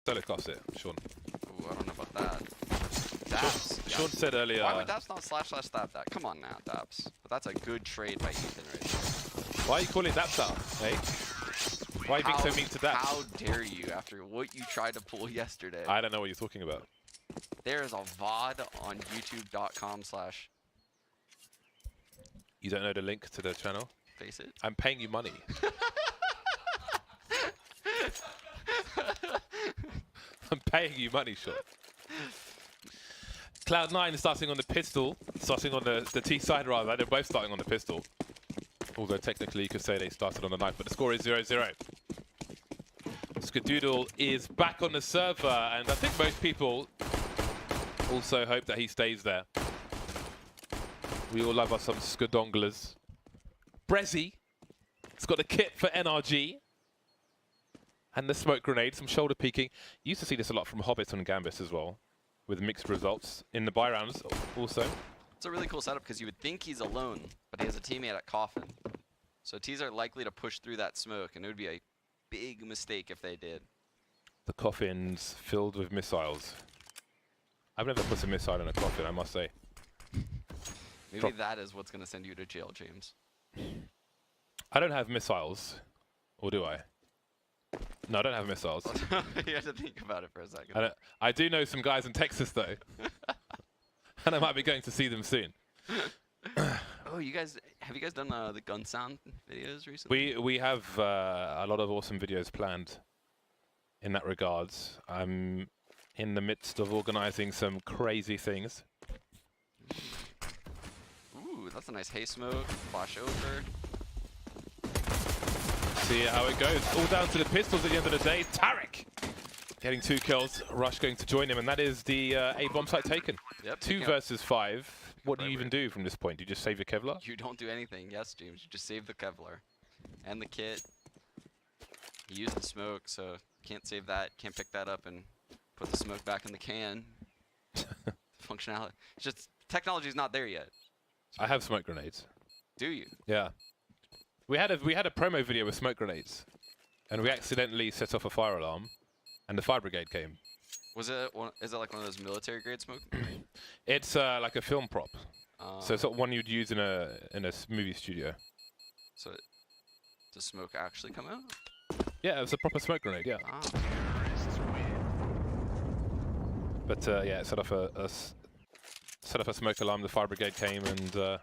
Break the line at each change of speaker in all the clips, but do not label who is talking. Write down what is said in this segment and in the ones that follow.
telecast it, Sean.
Ooh, I don't know about that. Daps.
Sean said earlier.
Why would Daps not // stab that? Come on now, Daps. But that's a good trade by Ethan right there.
Why are you calling Daps out, eh? Why are you being so mean to Daps?
How dare you after what you tried to pull yesterday?
I don't know what you're talking about.
There is a VOD on youtube.com/
You don't know the link to the channel?
face it.
I'm paying you money. I'm paying you money, Sean. Cloud9 is starting on the pistol, starting on the T side rather. They're both starting on the pistol. Although technically you could say they started on the knife, but the score is 0-0. Skadoodle is back on the server, and I think most people also hope that he stays there. We all love us some Skadonglers. Brezzy has got the kit for NRG. And the smoke grenade, some shoulder peeking. You used to see this a lot from Hobbit and Gambit as well, with mixed results in the buy rounds also.
It's a really cool setup because you would think he's alone, but he has a teammate at Coffin. So T's are likely to push through that smoke, and it would be a big mistake if they did.
The coffin's filled with missiles. I've never put a missile in a coffin, I must say.
Maybe that is what's going to send you to jail, James.
I don't have missiles, or do I? No, I don't have missiles.
You have to think about it for a second.
I do know some guys in Texas, though. And I might be going to see them soon.
Oh, have you guys done the gun sound videos recently?
We have a lot of awesome videos planned in that regards. I'm in the midst of organizing some crazy things.
Ooh, that's a nice hay smoke. Flash over.
See how it goes. All down to the pistols at the end of the day. Tarek getting 2 kills. Rush going to join him, and that is the A bomb site taken.
Yep,
2 versus 5. What do you even do from this point? Do you just save your Kevlar?
You don't do anything. Yes, James. You just save the Kevlar and the kit. You use the smoke, so can't save that. Can't pick that up and put the smoke back in the can. Functionality. It's just technology's not there yet.
I have smoke grenades.
Do you?
Yeah. We had a promo video with smoke grenades, and we accidentally set off a fire alarm, and the fire brigade came.
Was it? Is it like one of those military grade smoke?
It's like a film prop, so it's not one you'd use in a movie studio.
So, does smoke actually come out?
Yeah, it was a proper smoke grenade. Yeah.
Ah.
But yeah, it set off a smoke alarm. The fire brigade came, and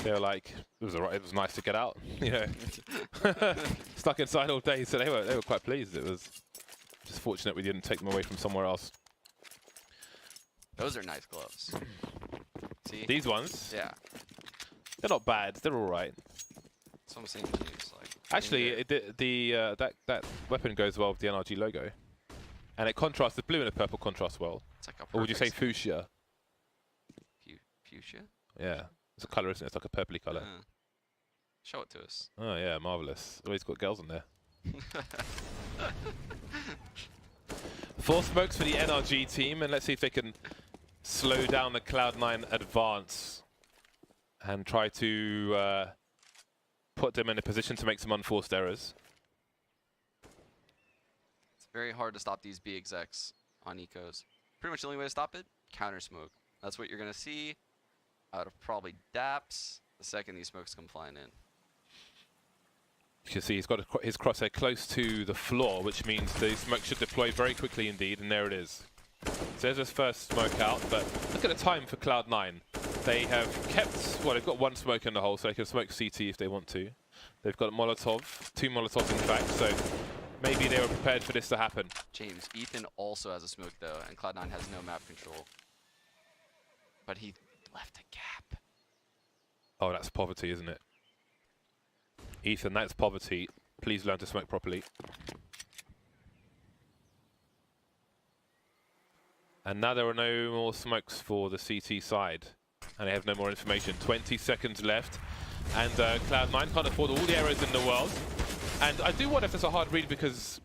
they were like, it was alright. It was nice to get out. You know, stuck inside all day, so they were quite pleased. It was just fortunate we didn't take them away from somewhere else.
Those are nice gloves. See?
These ones?
Yeah.
They're not bad. They're all right.
That's what I'm saying to you. It's like,
actually, that weapon goes well with the NRG logo, and it contrasts. The blue and the purple contrast well.
It's like a
or would you say fuchsia?
Fuchsia?
Yeah, it's a color, isn't it? It's like a purpley color.
Show it to us.
Oh yeah, marvelous. Always got girls on there. 4 smokes for the NRG team, and let's see if they can slow down the Cloud9 advance and try to put them in a position to make some unforced errors.
It's very hard to stop these B execs on ecos. Pretty much the only way to stop it, counter smoke. That's what you're going to see out of probably Daps the second these smokes come flying in.
You can see he's got his crosshair close to the floor, which means the smoke should deploy very quickly indeed, and there it is. So there's his first smoke out, but look at the time for Cloud9. They have kept, well, they've got 1 smoke in the hole, so they can smoke CT if they want to. They've got a Molotov, 2 Molotovs in fact, so maybe they were prepared for this to happen.
James, Ethan also has a smoke though, and Cloud9 has no map control. But he left a gap.
Oh, that's poverty, isn't it? Ethan, that's poverty. Please learn to smoke properly. And now there are no more smokes for the CT side. And they have no more information. 20 seconds left. And Cloud9 can't afford all the arrows in the world. And I do wonder if it's a hard read, because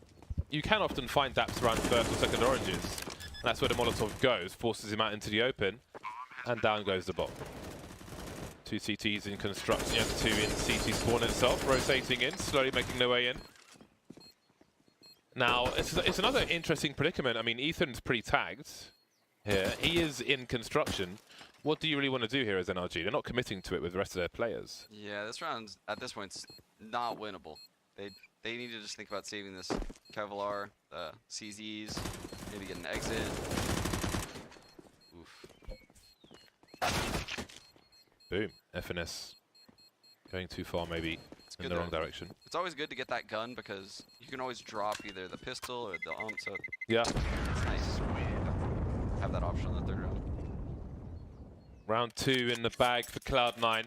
you can often find Daps around first or second oranges. And that's where the Molotov goes, forces him out into the open. And down goes the bomb. 2 CTs in construction, 2 in CT spawn itself, rotating in, slowly making their way in. Now, it's another interesting predicament. I mean, Ethan's pre-tagged here. He is in construction. What do you really want to do here as NRG? They're not committing to it with the rest of their players.
Yeah, this round at this point's not winnable. They need to just think about saving this Kevlar, CZs, maybe get an exit. Oof.
Boom. FNS going too far, maybe in the wrong direction.
It's always good to get that gun because you can always drop either the pistol or the so
Yeah.
it's nice. Have that option in the third round.
Round 2 in the bag for Cloud9.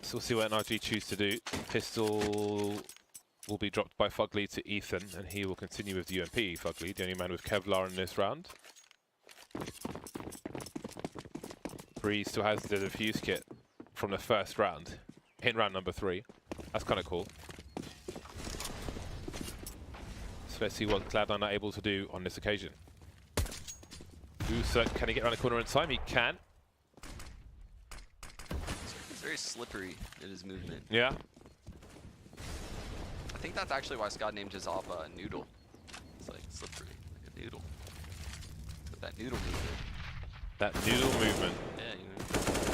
So we'll see what NRG choose to do. Pistol will be dropped by Fugly to Ethan, and he will continue with the UMP. Fugly, the only man with Kevlar in this round. Bree still has the defuse kit from the first round, in round number 3. That's kind of cool. So let's see what Cloud9 are able to do on this occasion. Usa, can he get around the corner in time? He can.
He's very slippery in his movement.
Yeah.
I think that's actually why Scott named his op Noodle. It's like slippery, like a noodle. But that noodle movement.
That noodle movement.
Yeah, you know,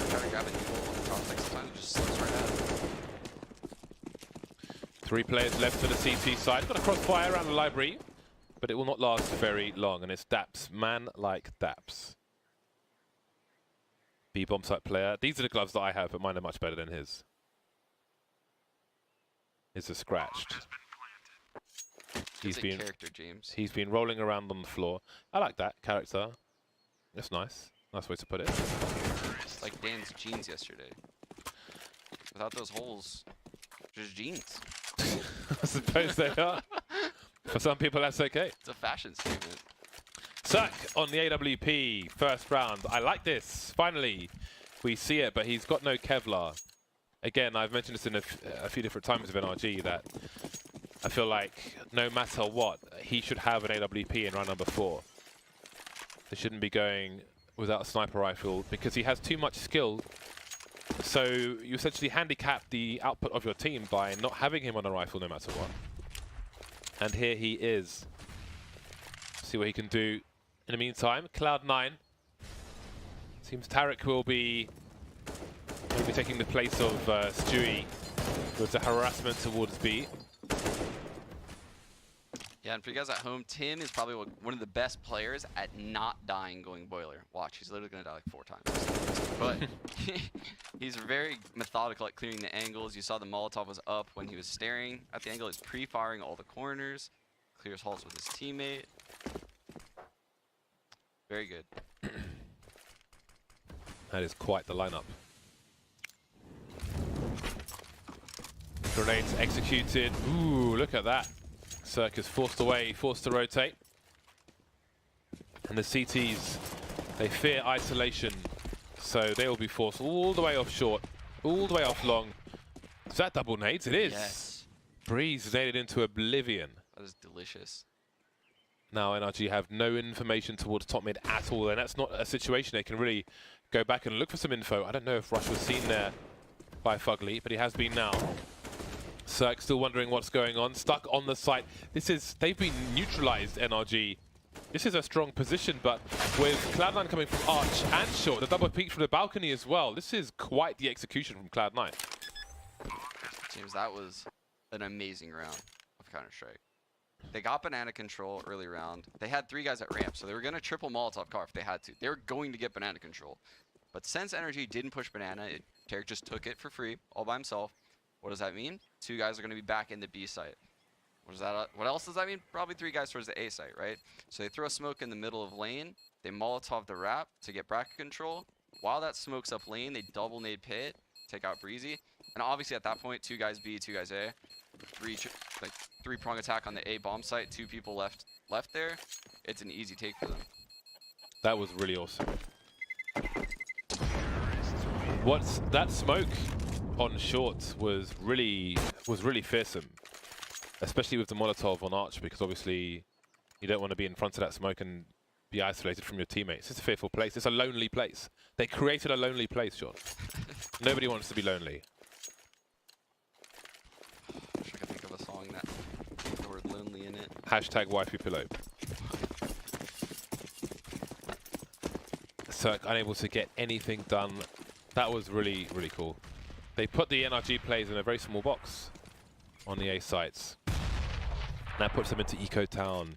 try to grab a noodle on the top, like sometimes it just slips right out.
3 players left for the CT side. Got a crossfire around the library, but it will not last very long. And it's Daps, man like Daps. B-bomb type player. These are the gloves that I have, but mine are much better than his. His are scratched.
He's a character, James.
He's been rolling around on the floor. I like that character. That's nice. Nice way to put it.
It's like Dan's jeans yesterday. Without those holes, just jeans.
I suppose they are. For some people, that's okay.
It's a fashion statement.
Suck on the AWP first round. I like this. Finally, we see it, but he's got no Kevlar. Again, I've mentioned this in a few different times with NRG that I feel like no matter what, he should have an AWP in round number 4. They shouldn't be going without a sniper rifle because he has too much skill. So you essentially handicap the output of your team by not having him on a rifle no matter what. And here he is. See what he can do. In the meantime, Cloud9. Seems Tarek will be taking the place of Stewie with the harassment towards B.
Yeah, and for you guys at home, Tim is probably one of the best players at not dying going boiler. Watch, he's literally going to die like 4 times. But he's very methodical at clearing the angles. You saw the Molotov was up when he was staring at the angle. He's pre-firing all the corners. Clears halls with his teammate. Very good.
That is quite the lineup. Grenades executed. Ooh, look at that. Circus forced away, forced to rotate. And the CTs, they fear isolation. So they will be forced all the way off short, all the way off long. Is that double nades? It is.
Yes.
Breeze naded into oblivion.
That is delicious.
Now NRG have no information towards top mid at all, and that's not a situation they can really go back and look for some info. I don't know if Rush was seen there by Fugly, but he has been now. Cirque still wondering what's going on, stuck on the site. They've been neutralized, NRG. This is a strong position, but with Cloud9 coming from Arch and Short, the double peek from the balcony as well, this is quite the execution from Cloud9.
James, that was an amazing round of Counter-Strike. They got banana control early round. They had 3 guys at ramp, so they were going to triple Molotov car if they had to. They were going to get banana control. But since NRG didn't push banana, Tarek just took it for free, all by himself. What does that mean? 2 guys are going to be back in the B site. What else does that mean? Probably 3 guys towards the A site, right? So they throw a smoke in the middle of lane. They Molotov the wrap to get bracket control. While that smoke's up lane, they double nade pit, take out Breezy. And obviously at that point, 2 guys B, 2 guys A. 3-prong attack on the A bomb site, 2 people left there. It's an easy take for them.
That was really awesome. What's that smoke on short was really fearsome, especially with the Molotov on Arch, because obviously you don't want to be in front of that smoke and be isolated from your teammates. It's a fearful place. It's a lonely place. They created a lonely place, Sean. Nobody wants to be lonely. Hashtag wifey pillow. Cirque unable to get anything done. That was really, really cool. They put the NRG players in a very small box on the A sites. That puts them into Eco Town.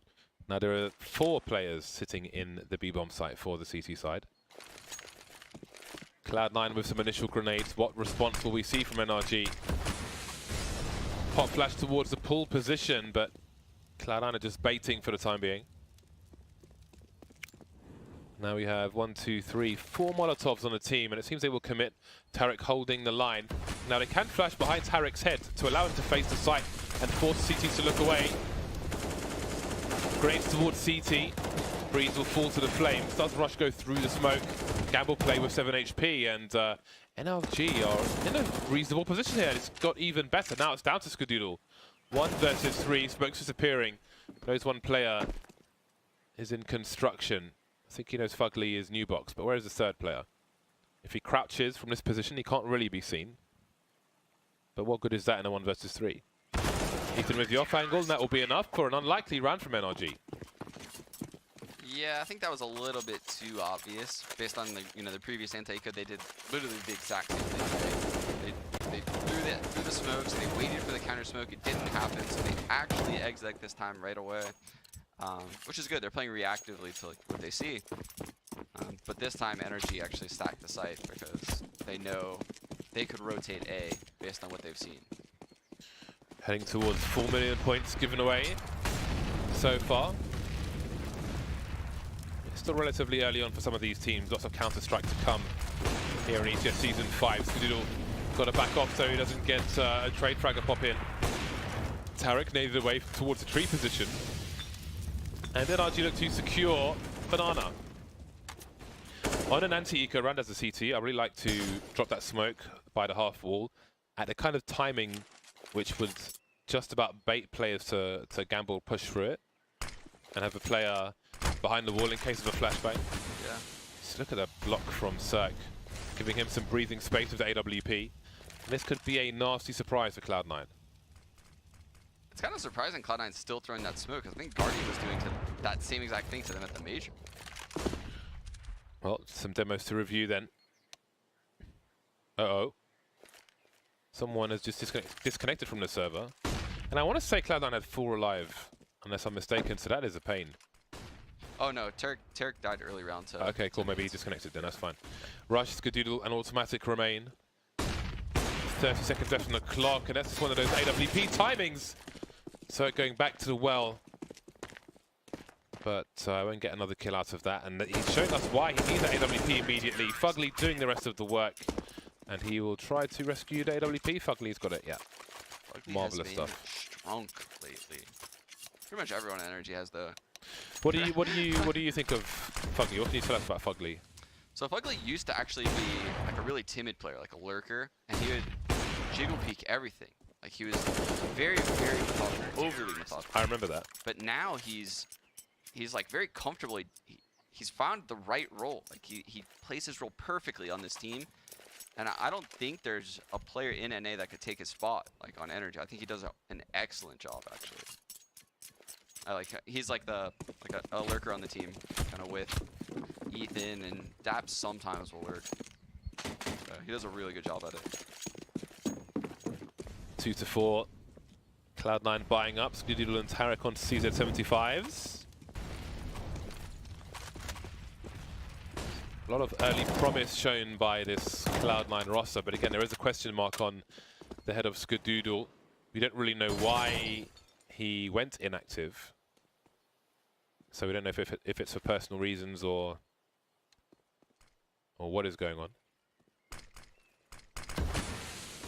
Now there are 4 players sitting in the B-bomb site for the CT side. Cloud9 with some initial grenades. What response will we see from NRG? Pop flash towards the pull position, but Cloud9 are just baiting for the time being. Now we have 1, 2, 3, 4 Molotovs on the team, and it seems they will commit. Tarek holding the line. Now they can flash behind Tarek's head to allow him to face the site and force CT to look away. Grenades towards CT. Breeze will fall to the flames. Does Rush go through the smoke? Gamble play with 7 HP, and NRG are in a reasonable position here. It's got even better. Now it's down to Skadoodle. 1 versus 3. Smoke's disappearing. Knows one player is in construction. I think he knows Fugly is new box, but where is the 3rd player? If he crouches from this position, he can't really be seen. But what good is that in a 1 versus 3? Ethan with the off angle, and that will be enough for an unlikely round from NRG.
Yeah, I think that was a little bit too obvious. Based on the previous anti-eco, they did literally the exact same thing. They threw the smokes, they waited for the counter smoke, it didn't happen, so they actually exec this time right away. Which is good, they're playing reactively to what they see. But this time NRG actually stacked the site because they know they could rotate A based on what they've seen.
Heading towards 4 million points given away so far. It's still relatively early on for some of these teams. Lots of Counter-Strike to come here in ECS Season 5. Skadoodle got to back off so he doesn't get a trade fragger pop in. Tarek naded away towards the tree position. And then NRG look to secure Banana. On an anti-eco round as a CT, I really like to drop that smoke by the half wall at the kind of timing which would just about bait players to gamble push through it and have a player behind the wall in case of a flashbang.
Yeah.
Just look at that block from Cirque, giving him some breathing space with the AWP. And this could be a nasty surprise for Cloud9.
It's kind of surprising Cloud9's still throwing that smoke. I think Guardian was doing that same exact thing to them at the major.
Well, some demos to review then. Uh-oh. Someone has just disconnected from the server. And I want to say Cloud9 had 4 alive, unless I'm mistaken, so that is a pain.
Oh no, Tarek died early round, so...
Okay, cool, maybe he disconnected then, that's fine. Rush, Skadoodle, and Automatic remain. 30 seconds left on the clock, and that's just one of those AWP timings. So going back to the well. But I won't get another kill out of that, and he's showing us why he needs that AWP immediately. Fugly doing the rest of the work. And he will try to rescue the AWP. Fugly's got it, yeah.
Fugly
marvelous
has been
stuff.
Strong lately. Pretty much everyone in NRG has the.
What do you think of Fugly? What can you tell us about Fugly?
So Fugly used to actually be like a really timid player, like a lurker, and he would jiggle peek everything. Like he was very, very methodical, overly methodical.
I remember that.
But now he's like very comfortable. He's found the right role. Like he plays his role perfectly on this team. And I don't think there's a player in NA that could take his spot, like on NRG. I think he does an excellent job, actually. He's like a lurker on the team, kind of with Ethan, and Daps sometimes will lurk. So he does a really good job at it.
2 to 4. Cloud9 buying up. Skadoodle and Tarek on CZ75s. A lot of early promise shown by this Cloud9 roster, but again, there is a question mark on the head of Skadoodle. We don't really know why he went inactive. So we don't know if it's for personal reasons or what is going on.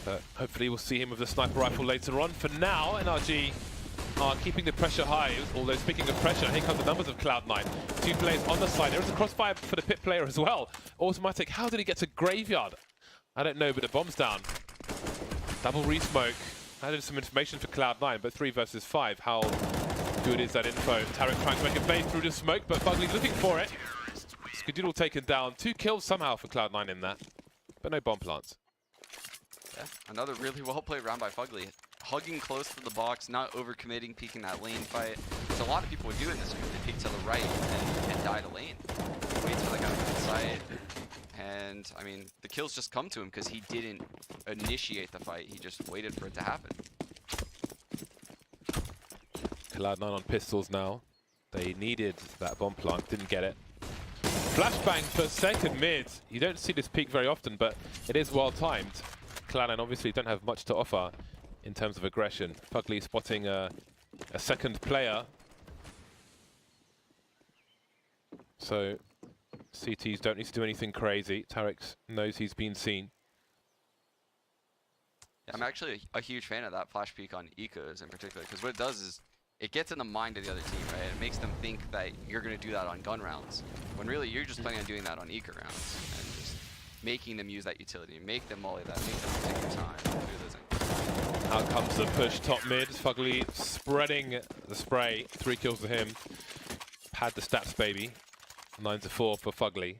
But hopefully we'll see him with the sniper rifle later on. For now, NRG are keeping the pressure high, although speaking of pressure, here come the numbers of Cloud9. 2 players on the side. There is a crossfire for the pit player as well. Automatic, how did he get to Graveyard? I don't know, but the bomb's down. Double re-smoke. Added some information for Cloud9, but 3 versus 5. How good is that info? Tarek trying to make a play through the smoke, but Fugly's looking for it. Skadoodle taken down. 2 kills somehow for Cloud9 in that, but no bomb plants.
Yeah, another really well-played round by Fugly. hugging close to the box, not overcommitting, peeking that lane fight. Because a lot of people would do in this game. They peek to the right and die to lane. Wait till they got inside. And, I mean, the kills just come to him because he didn't initiate the fight. He just waited for it to happen.
Cloud9 on pistols now. They needed that bomb plant, didn't get it. Flashbang for second mid. You don't see this peak very often, but it is well timed. Cloud9 obviously don't have much to offer in terms of aggression. Fugly spotting a second player. So CTs don't need to do anything crazy. Tarex knows he's been seen.
Yeah, I'm actually a huge fan of that flash peek on ecos in particular, because what it does is it gets in the mind of the other team, right? It makes them think that you're going to do that on gun rounds, when really you're just planning on doing that on eco rounds, and just making them use that utility, make them volley that, make them take their time, do those things.
Out comes the push top mid. Fugly spreading the spray. 3 kills to him. Had the stats, baby. 9-4 for Fugly.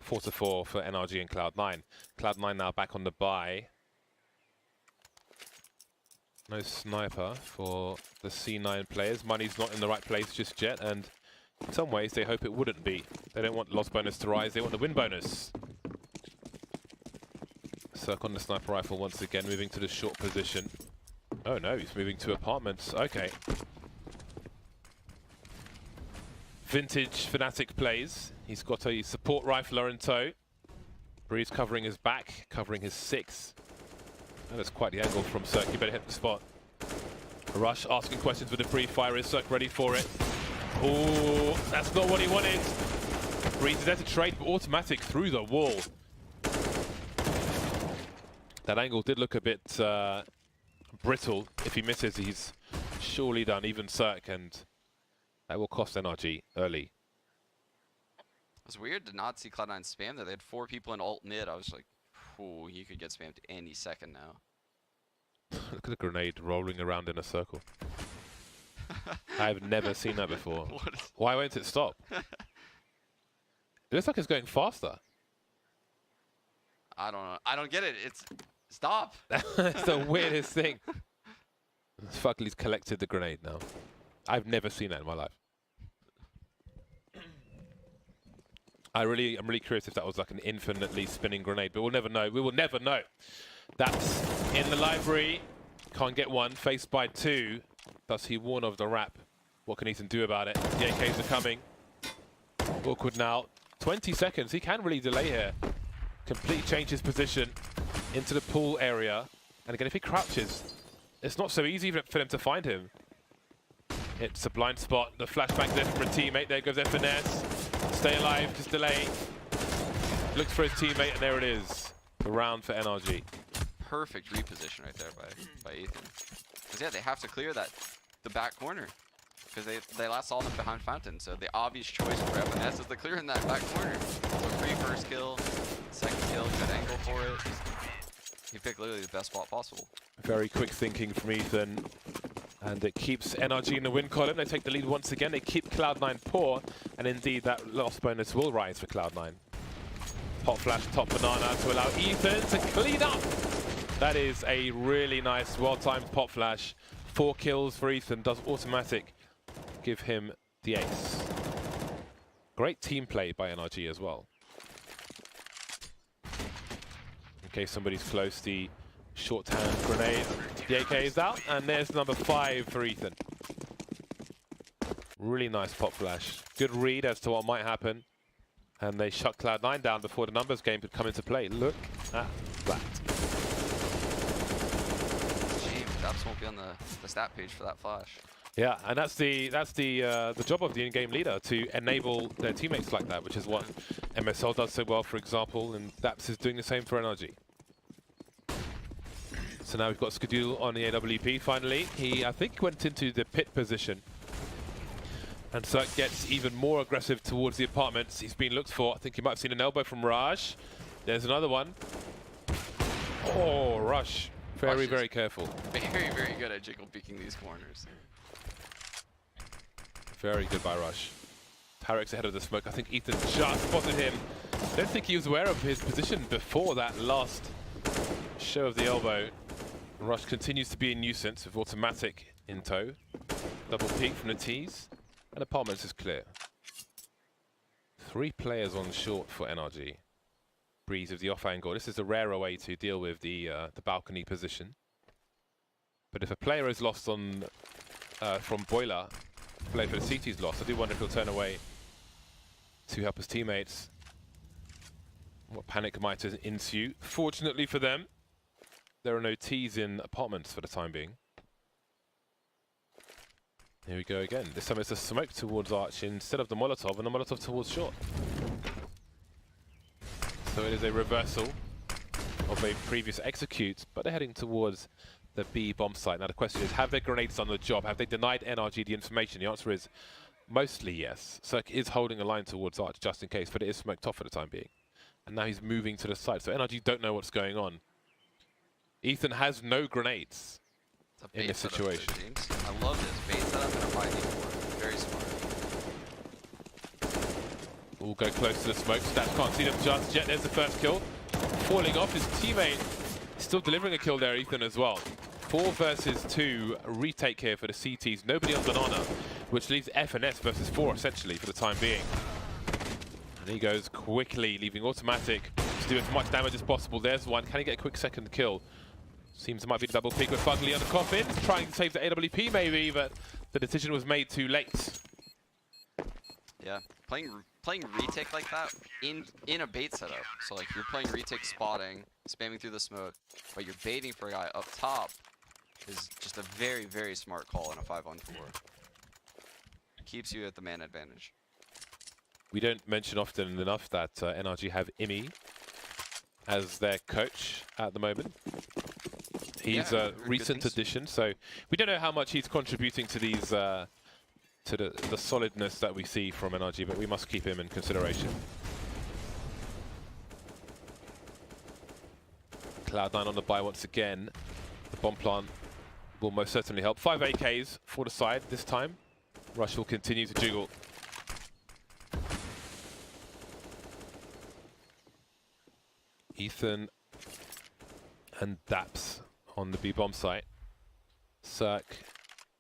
4-4 for NRG and Cloud9. Cloud9 now back on the buy. No sniper for the C9 players. Money's not in the right place just yet, and in some ways they hope it wouldn't be. They don't want loss bonus to rise, they want the win bonus. Circ on the sniper rifle once again, moving to the short position. Oh no, he's moving to apartments. Okay. Vintage Fnatic plays. He's got a support rifler in tow. Breeze covering his back, covering his 6. Oh, that's quite the angle from Circ. You better hit the spot. Rush asking questions with the pre-fire. Is Circ ready for it? Oh, that's not what he wanted. Breeze is there to trade, but automatic through the wall. That angle did look a bit brittle. If he misses, he's surely done, even Circ, and that will cost NRG early.
It was weird to not see Cloud9 spam there. They had 4 people in alt mid. I was like, ooh, he could get spammed any second now.
Look at the grenade rolling around in a circle. I've never seen that before. Why won't it stop? It looks like it's going faster.
I don't know. I don't get it. It's stop.
It's the weirdest thing. Fugly's collected the grenade now. I've never seen that in my life. I'm really curious if that was like an infinitely spinning grenade, but we'll never know. We will never know. That's in the library. Can't get one. Faced by 2. Does he warn of the wrap? What can Ethan do about it? The AKs are coming. Awkward now. 20 seconds. He can really delay here. Completely change his position into the pool area. And again, if he crouches, it's not so easy for him to find him. It's a blind spot. The flashbang there from a teammate. There goes their finesse. Stay alive, just delay. Looks for his teammate, and there it is. The round for NRG.
Perfect reposition right there by Ethan. Because yeah, they have to clear the back corner. Because they last saw them behind Fountain. So the obvious choice for FNS is to clear in that back corner. So free first kill, second kill, good angle for it. He picked literally the best spot possible.
Very quick thinking from Ethan. And it keeps NRG in the win column. They take the lead once again. They keep Cloud9 poor. And indeed, that loss bonus will rise for Cloud9. Hot flash, top banana to allow Ethan to clean up. That is a really nice, well-timed pop flash. 4 kills for Ethan. Does automatic give him the ace. Great team play by NRG as well. In case somebody's close, the short hand grenade. The AK is out, and there's number 5 for Ethan. Really nice pop flash. Good read as to what might happen. And they shut Cloud9 down before the numbers game could come into play. Look at that.
Shame, Daps won't be on the stat page for that flash.
Yeah, and that's the job of the in-game leader, to enable their teammates like that, which is what MSL does so well, for example, and Daps is doing the same for NRG. So now we've got Skadul on the AWP finally. I think, went into the pit position. And Circ gets even more aggressive towards the apartments. He's been looked for. I think you might have seen an elbow from Raj. There's another one. Oh, Rush. Very careful.
Very good at jiggle peeking these corners.
Very good by Rush. Tarex ahead of the smoke. I think Ethan just spotted him. I don't think he was aware of his position before that last show of the elbow. Rush continues to be a nuisance with automatic in tow. Double peek from the T's, and apartments is clear. 3 players on short for NRG. Breeze with the off angle. This is a rarer way to deal with the balcony position. But if a player is lost on from boiler, player for the CT's lost. I do wonder if he'll turn away to help his teammates. What panic might ensue? Fortunately for them, there are no T's in apartments for the time being. Here we go again. This time it's a smoke towards Arch instead of the Molotov, and the Molotov towards short. So it is a reversal of a previous execute, but they're heading towards the B bomb site. Now the question is, have their grenades done the job? Have they denied NRG the information? The answer is mostly yes. Cirque is holding a line towards Arch just in case, but it is smoked off for the time being. And now he's moving to the side, so NRG don't know what's going on. Ethan has no grenades in this situation.
I love this bait setup and a 5v4. Very smart.
All go close to the smoke. Stats can't see them just yet. There's the first kill. Falling off his teammate. Still delivering a kill there, Ethan, as well. 4 versus 2 retake here for the CTs. Nobody on Banana, which leaves F and S versus 4 essentially for the time being. And he goes quickly, leaving automatic to do as much damage as possible. There's one. Can he get a quick second kill? Seems it might be the double peek with Fugly on the coffin, trying to save the AWP maybe, but the decision was made too late.
Yeah, playing retake like that in a bait setup. So like you're playing retake spotting, spamming through the smoke, but you're baiting for a guy up top is just a very, very smart call in a 5-on-4. Keeps you at the man advantage.
We don't mention often enough that NRG have Imi as their coach at the moment. He's a recent addition, so we don't know how much he's contributing to these, to the solidness that we see from NRG, but we must keep him in consideration. Cloud9 on the buy once again. The bomb plant will most certainly help. 5 AKs for the side this time. Rush will continue to jiggle. Ethan and Daps on the B bomb site. Cirque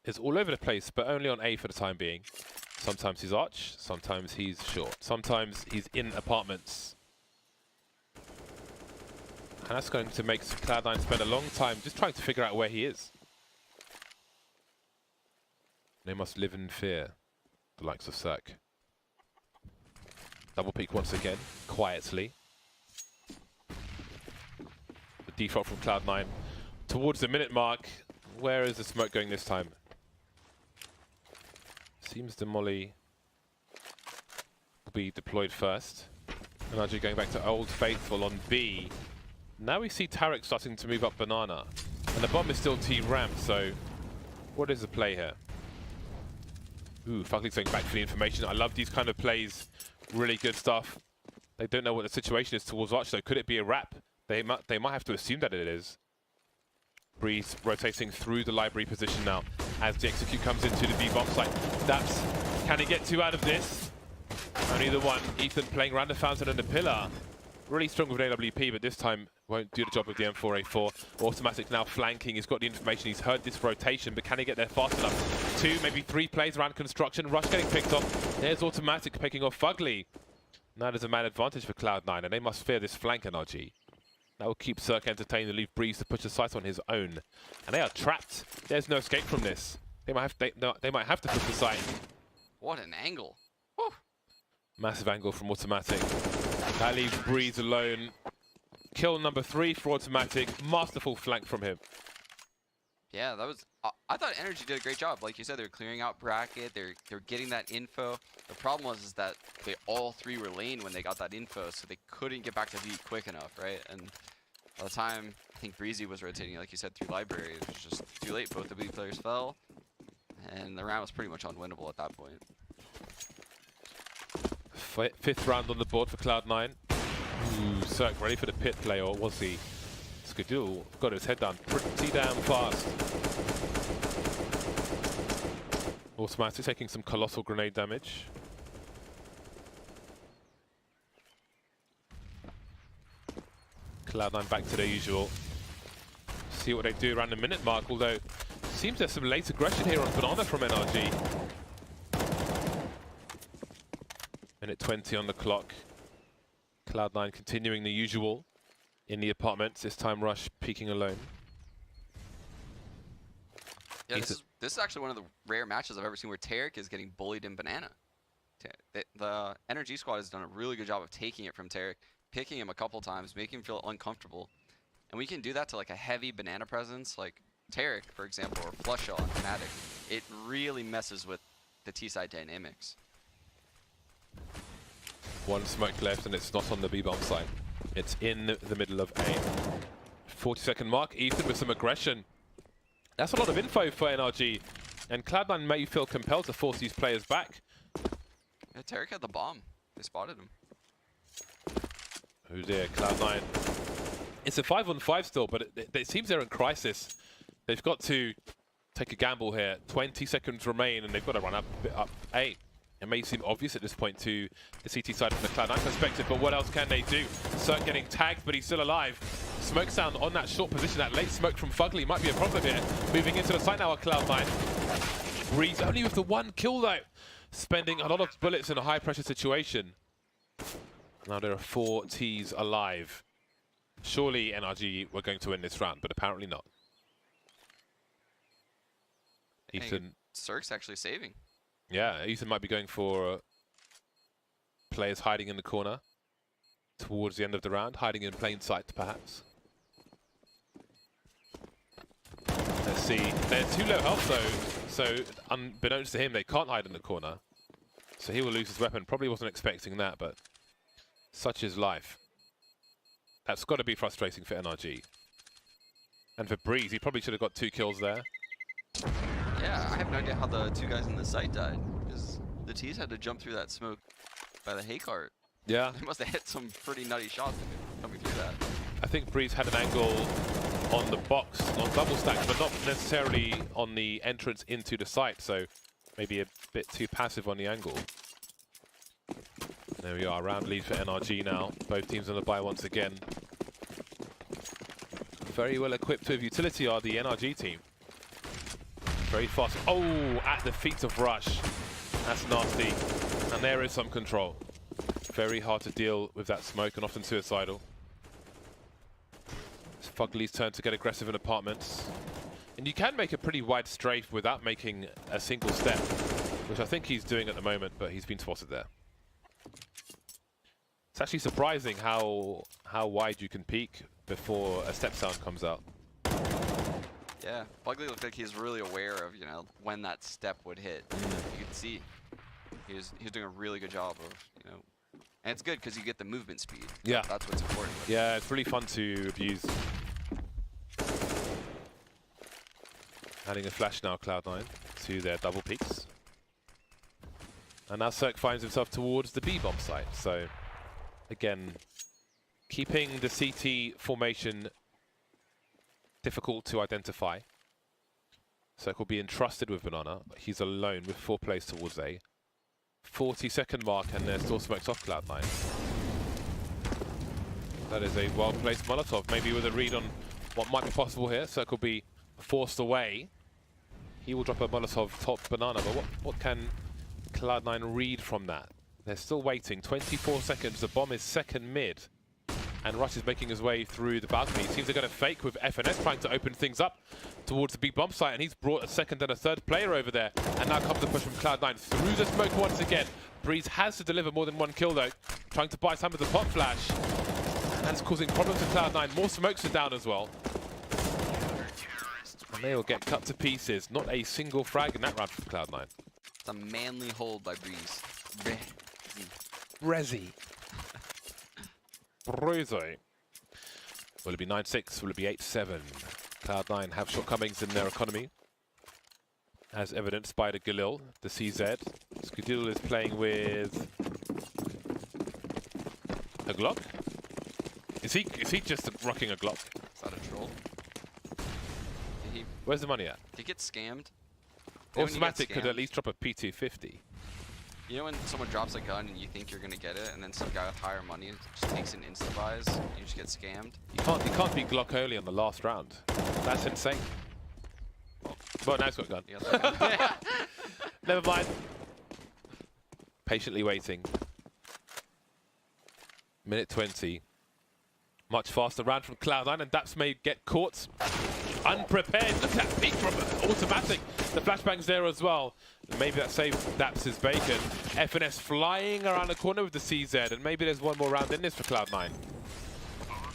is all over the place, but only on A for the time being. Sometimes he's Arch, sometimes he's short, sometimes he's in apartments. And that's going to make Cloud9 spend a long time just trying to figure out where he is. They must live in fear, the likes of Cirque. Double peek once again, quietly. The default from Cloud9 towards the minute mark. Where is the smoke going this time? Seems the molly will be deployed first. NRG going back to Old Faithful on B. Now we see Tarek starting to move up Banana. And the bomb is still T-ramp, so what is the play here? Ooh, Fugly's going back for the information. I love these kind of plays. Really good stuff. They don't know what the situation is towards Arch, though. Could it be a wrap? They might have to assume that it is. Breeze rotating through the library position now as the execute comes into the B bomb site. Daps, can he get 2 out of this? Only the one. Ethan playing around the fountain and the pillar. Really strong with AWP, but this time won't do the job with the M4A4. Automatic now flanking. He's got the information. He's heard this rotation, but can he get there fast enough? 2, maybe 3 plays around construction. Rush getting picked off. There's Automatic picking off Fugly. Now there's a man advantage for Cloud9, and they must fear this flank NRG. That will keep Cirque entertained and leave Breeze to push the sight on his own. And they are trapped. There's no escape from this. They might have to push the sight.
What an angle. Woo.
Massive angle from Automatic. That leaves Breeze alone. Kill number 3 for Automatic. Masterful flank from him.
Yeah, that was... I thought NRG did a great job. Like you said, they're clearing out bracket. They're getting that info. The problem was that they all 3 were lane when they got that info, so they couldn't get back to B quick enough, right? And by the time I think Breezy was rotating, like you said, through library, it was just too late. Both the B players fell, and the round was pretty much unwinnable at that point.
5th round on the board for Cloud9. Ooh, Cirque ready for the pit play, or was he? Skadul got his head down pretty damn fast. Automatic taking some colossal grenade damage. Cloud9 back to their usual. see what they do around the minute mark, although seems there's some late aggression here on Banana from NRG. Minute 20 on the clock. Cloud9 continuing the usual in the apartments, this time Rush peeking alone.
Yeah, this is actually one of the rare matches I've ever seen where Tarek is getting bullied in Banana. The NRG squad has done a really good job of taking it from Tarek, picking him a couple times, making him feel uncomfortable. And we can do that to like a heavy Banana presence, like Tarek, for example, or Flushall and Fnatic. It really messes with the T-side dynamics.
One smoke left and it's not on the B-bomb side. It's in the middle of A. 40-second mark, Ethan with some aggression. That's a lot of info for NRG. And Cloud9 may feel compelled to force these players back.
Yeah, Tarek had the bomb. They spotted him.
Oh dear, Cloud9. It's a 5-on-5 still, but it seems they're in crisis. They've got to take a gamble here. 20 seconds remain and they've got to run up A. It may seem obvious at this point to the CT side from the Cloud9 perspective, but what else can they do? Cirque getting tagged, but he's still alive. Smoke sound on that short position, that late smoke from Fugly might be a problem here. Moving into the site now at Cloud9. Breeze only with the one kill though. Spending a lot of bullets in a high pressure situation. Now there are 4 Ts alive. Surely NRG were going to win this round, but apparently not. Ethan.
Cirque's actually saving.
Yeah, Ethan might be going for players hiding in the corner towards the end of the round, hiding in plain sight perhaps. Let's see, they're too low health though, so unbeknownst to him they can't hide in the corner. So he will lose his weapon, probably wasn't expecting that, but such is life. That's got to be frustrating for NRG. And for Breeze, he probably should have got 2 kills there.
Yeah, I have no idea how the 2 guys in the site died, because the T's had to jump through that smoke by the hay cart.
Yeah.
They must have hit some pretty nutty shots coming through that.
I think Breeze had an angle on the box, on double stack, but not necessarily on the entrance into the site, so maybe a bit too passive on the angle. There we are, round lead for NRG now. Both teams on the bye once again. Very well equipped with utility are the NRG team. Very fast. Oh, at the feet of Rush. That's nasty. And there is some control. Very hard to deal with that smoke and often suicidal. It's Fugly's turn to get aggressive in apartments. And you can make a pretty wide strafe without making a single step, which I think he's doing at the moment, but he's been spotted there. It's actually surprising how wide you can peek before a step sound comes out.
Yeah, Fugly looked like he's really aware of, you know, when that step would hit. You could see he was doing a really good job of, you know, and it's good because you get the movement speed.
Yeah,
that's what's important.
Yeah, it's really fun to abuse. Adding a flash now, Cloud9 to their double peaks, and now Cirque finds himself towards the B-bomb site. So again, keeping the CT formation difficult to identify. Cirque will be entrusted with Banana, but he's alone with 4 plays towards A. 40-second mark, and there's still smokes off Cloud9. That is a well-placed Molotov, maybe with a read on what might be possible here. Cirque will be forced away. He will drop a Molotov top Banana, but what can Cloud9 read from that? They're still waiting. 24 seconds, the bomb is second mid. And Rush is making his way through the balcony. It seems they're going to fake with FNS trying to open things up towards the big bomb site, and he's brought a second and a third player over there. And now comes the push from Cloud9 through the smoke once again. Breeze has to deliver more than 1 kill though, trying to buy time with the pop flash. And that's causing problems to Cloud9. More smokes are down as well. And they will get cut to pieces. Not a single frag in that round from Cloud9.
It's a manly hold by Breeze.
Rezi. Bruzo. Will it be 9-6? Will it be 8-7? Cloud9 have shortcomings in their economy, as evidenced by the Galil, the CZ. Skudil is playing with a Glock. Is he just rocking a Glock?
Is that a troll?
Where's the money at?
Did he get scammed?
Automatic could at least drop a P250.
You know when someone drops a gun and you think you're gonna get it, and then some guy with higher money just takes an insta-buys, you just get scammed?
You can't beat Glock only on the last round. That's insane. Well, now he's got a gun.
You got that gun?
Never mind. Patiently waiting. Minute 20. Much faster round from Cloud9, and Daps may get caught unprepared. Look at that peek from automatic. The flashbang's there as well. Maybe that saved Daps' bacon. FNS flying around the corner with the CZ, and maybe there's one more round in this for Cloud9.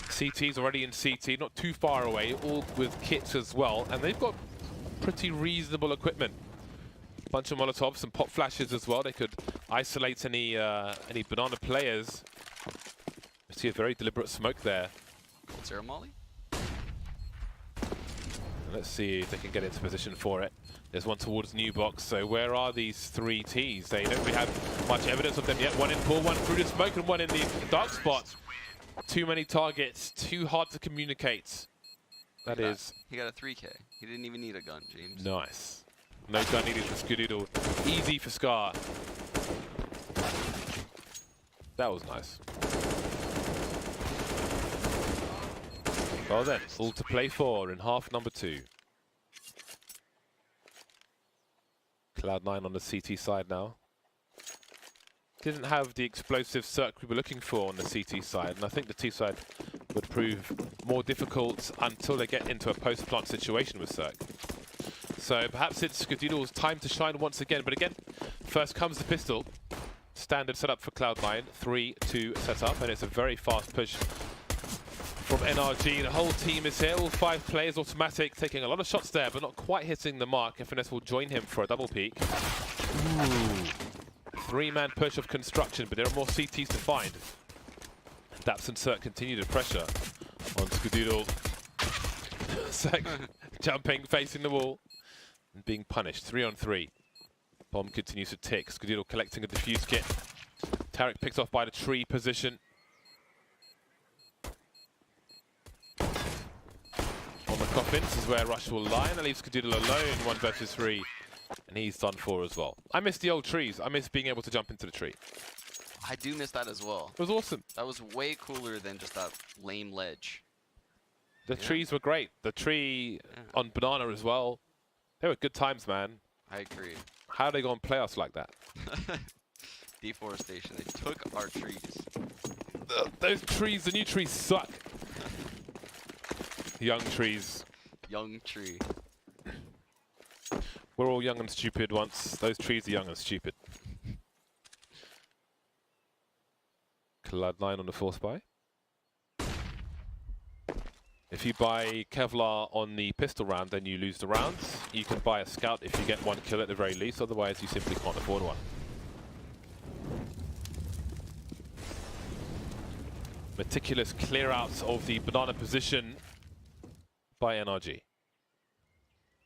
CT's already in CT, not too far away, all with kits as well, and they've got pretty reasonable equipment. Bunch of Molotovs, some pop flashes as well. They could isolate any banana players. I see a very deliberate smoke there.
Zero molly?
Let's see if they can get into position for it. There's one towards New Box. So where are these three Ts? They don't really have much evidence of them yet. One in pool, one through the smoke, and one in the dark spot. Too many targets, too hard to communicate. That is.
He got a 3K. He didn't even need a gun, James.
Nice. No gun needed for Skadoodle. Easy for Scar. That was nice. Well then, all to play for in half number 2. Cloud9 on the CT side now. Didn't have the explosive circ we were looking for on the CT side, and I think the T side would prove more difficult until they get into a post-plant situation with circ. So perhaps it's Skadoodle's time to shine once again, but again, first comes the pistol. Standard setup for Cloud9, 3-2 setup, and it's a very fast push from NRG. The whole team is here, all 5 players automatic, taking a lot of shots there, but not quite hitting the mark. FNS will join him for a double peek. Ooh. 3-man push of construction, but there are more CTs to find. Daps and Cirque continue to pressure on Skadoodle. Cirque jumping, facing the wall, and being punished. 3-on-3. Bomb continues to tick. Skadoodle collecting a defuse kit. Tarek picked off by the tree position. On the coffins is where Rush will lie, and that leaves Skadoodle alone, 1 versus 3. And he's done for as well. I miss the old trees. I miss being able to jump into the tree.
I do miss that as well.
It was awesome.
That was way cooler than just that lame ledge.
The trees were great. The tree on Banana as well. They were good times, man.
I agree.
How are they going to play us like that?
Deforestation. They took our trees.
Those trees, the new trees suck. Young trees.
Young tree.
We're all young and stupid once. Those trees are young and stupid. Cloud9 on the force buy. If you buy Kevlar on the pistol round, then you lose the rounds. You can buy a scout if you get 1 kill at the very least, otherwise you simply can't afford one. Meticulous clear outs of the banana position by NRG.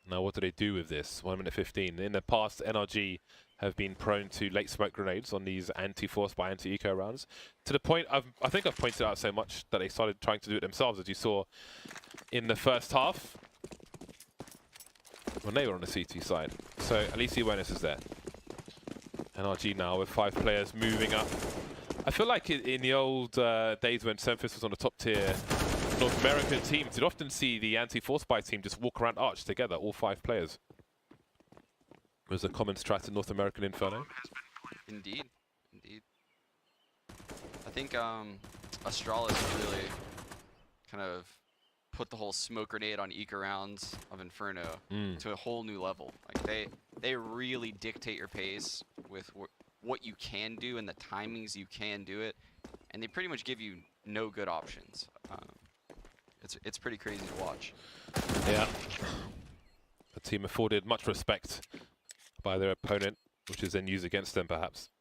Now what do they do with this? 1 minute 15. In the past, NRG have been prone to late smoke grenades on these anti-force by anti-eco rounds. To the point, I think I've pointed out so much that they started trying to do it themselves, as you saw in the first half when they were on the CT side. So at least the awareness is there. NRG now with 5 players moving up. I feel like in the old days when Semphis was on the top tier North American teams, you'd often see the anti-force buy team just walk around Arch together, all 5 players. It was a common strat in North American Inferno.
Indeed. Indeed. I think Astralis really kind of put the whole smoke grenade on eco rounds of Inferno to a whole new level. Like they really dictate your pace with what you can do and the timings you can do it, and they pretty much give you no good options. It's pretty crazy to watch.
Yeah. The team afforded much respect by their opponent, which is then used against them perhaps.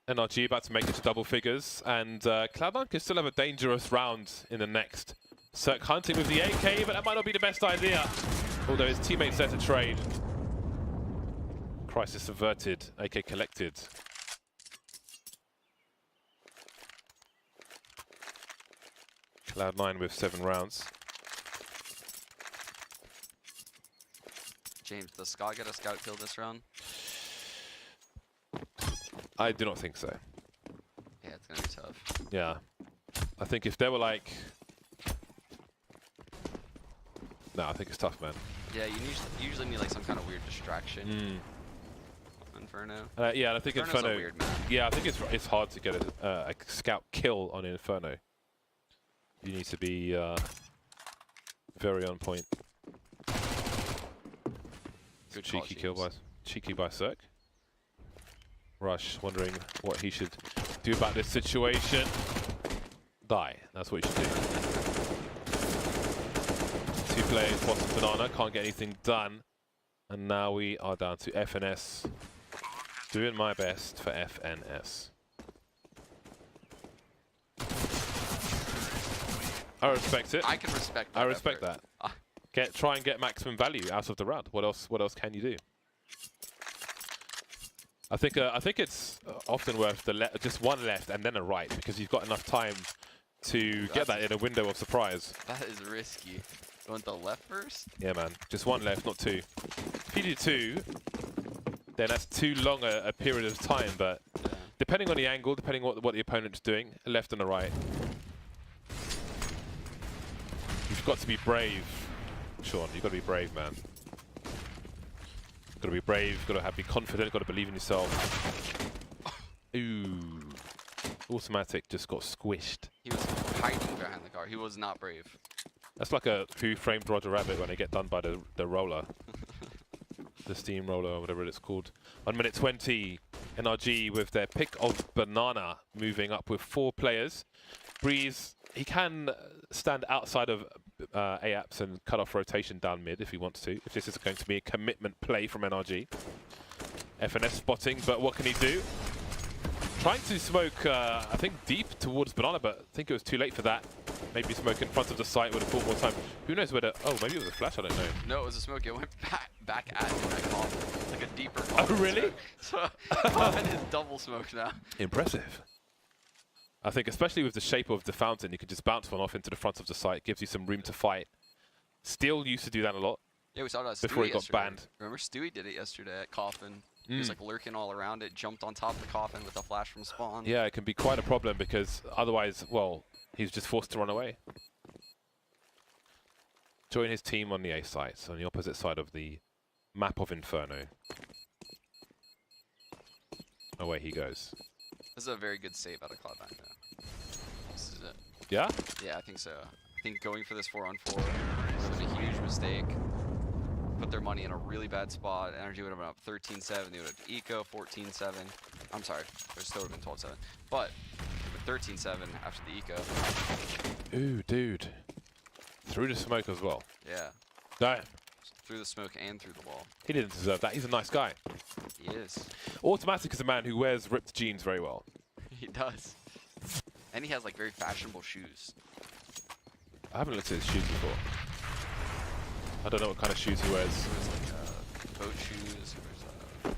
NRG about to make it to double figures, and Cloud9 can still have a dangerous round in the next. Cirque hunting with the AK, but that might not be the best idea. Although his teammates there to trade. Crisis averted, AK collected. Cloud9 with 7 rounds.
James, does Scott get a scout kill this round?
I do not think so.
Yeah, it's gonna be tough.
Yeah. I think if they were like... No, I think it's tough, man.
Yeah, you usually need like some kind of weird distraction. Inferno.
Yeah, and I think
Inferno's
Inferno...
a weird map.
Yeah, I think it's hard to get a scout kill on Inferno. You need to be very on point.
Good
Cheeky kill by Cirque. Rush wondering what he should do about this situation. Die. That's what you should do. 2 players, bottom banana, can't get anything done. And now we are down to FNS. Doing my best for FNS. I respect it.
I can respect that.
I respect that. Try and get maximum value out of the round. What else can you do? I think it's often worth just one left and then a right, because you've got enough time to get that in a window of surprise.
That is risky. Going the left first?
Yeah, man. Just one left, not 2. If you do 2, then that's too long a period of time. But depending on the angle, depending on what the opponent's doing, a left and a right. You've got to be brave, Sean. You've got to be brave, man. Got to be brave, got to be confident, got to believe in yourself. Ooh. Automatic just got squished.
He was hiding behind the car. He was not brave.
That's like a Who Framed Roger Rabbit when they get done by the roller. The steamroller or whatever it's called. 1 minute 20. NRG with their pick of banana, moving up with 4 players. Breeze, he can stand outside of AAPS and cut off rotation down mid if he wants to, if this is going to be a commitment play from NRG. FNS spotting, but what can he do? Trying to smoke, I think, deep towards banana, but I think it was too late for that. Maybe smoke in front of the site would have bought more time. Who knows where the... Oh, maybe it was a flash, I don't know.
No, it was a smoke. It went back at him, that cough. Like a deeper cough.
Oh, really?
So, it is double smoke now.
Impressive. I think especially with the shape of the fountain, you can just bounce one off into the front of the site. Gives you some room to fight. Steel used to do that a lot.
Yeah, we saw that
before he got
yesterday.
banned.
Remember Stewie did it yesterday at Coffin. He was like lurking all around it, jumped on top of the coffin with a flash from spawn.
Yeah, it can be quite a problem because otherwise, well, he's just forced to run away. Join his team on the A site, so on the opposite side of the map of Inferno. Away he goes.
This is a very good save out of Cloud9 though. This is it.
Yeah?
Yeah, I think so. I think going for this 4-on-4 was a huge mistake. Put their money in a really bad spot. NRG would have been up 13-7. They would have eco 14-7. I'm sorry, it still would have been 12-7. But 13-7 after the eco.
Ooh, dude. Through the smoke as well.
Yeah.
Damn.
Through the smoke and through the wall.
He didn't deserve that. He's a nice guy.
He is.
Automatic is a man who wears ripped jeans very well.
He does. And he has like very fashionable shoes.
I haven't looked at his shoes before. I don't know what kind of shoes he wears.
There's like boat shoes, there's